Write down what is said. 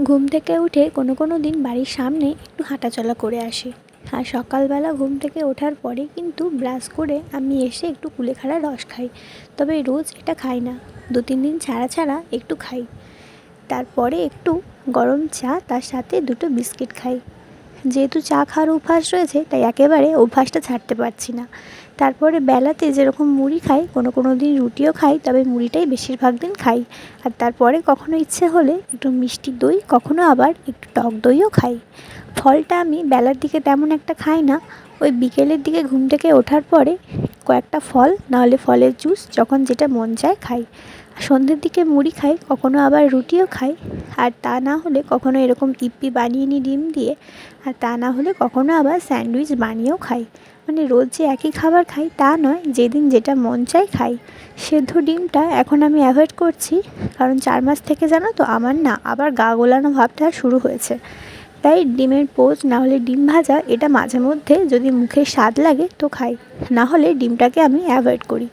ঘুম থেকে উঠে কোনো দিন বাড়ির সামনে একটু হাঁটাচলা করে আসি। আর সকালবেলা ঘুম থেকে ওঠার পরে কিন্তু ব্রাশ করে আমি এসে একটু কুলেখাড়া রস খাই। তবে রোজ এটা খাই না, 2-3 দিন ছাড়া একটু খাই। তারপরে একটু গরম চা, তার সাথে 2টো বিস্কিট খাই। যেহেতু চা খাওয়ার অভ্যাস রয়েছে, তাই একেবারে অভ্যাসটা ছাড়তে পারছি না। তারপরে বেলাতে যেরকম মুড়ি খাই, কোনো দিন রুটিও খাই, তবে মুড়িটাই বেশিরভাগ দিন খাই। আর তারপরে কখনো ইচ্ছে হলে একটু মিষ্টি দই, কখনো আবার একটু টক দইও খাই। ফলটা আমি বেলার দিকে তেমন একটা খাই না, ওই বিকেলের দিকে ঘুম থেকে ওঠার পরে কয়েকটা ফল, নাহলে ফলের জুস, যখন যেটা মন চায় খাই। সন্ধ্যের দিকে মুড়ি খাই, কখনো আবার রুটিও খাই। আর তা না হলে কখনো এরকম ইপ্পি বানিয়ে নিই ডিম দিয়ে, আর তা না হলে কখনো আবার স্যান্ডউইচ বানিয়েও খাই। মানে রোজ যে একই খাবার খাই তা নয়, যেদিন যেটা মন চায় খাই। সেদ্ধ ডিমটা এখন আমি অ্যাভয়েড করছি, কারণ 4 মাস থেকে জানো তো আমার না আবার গা গোলানো ভাবটা শুরু হয়েছে। তাই ডিমের পোচ না হলে ডিম ভাজা, এটা মাঝে মধ্যে যদি মুখে স্বাদ লাগে তো খাই, না হলে ডিমটাকে আমি অ্যাভয়েড করি।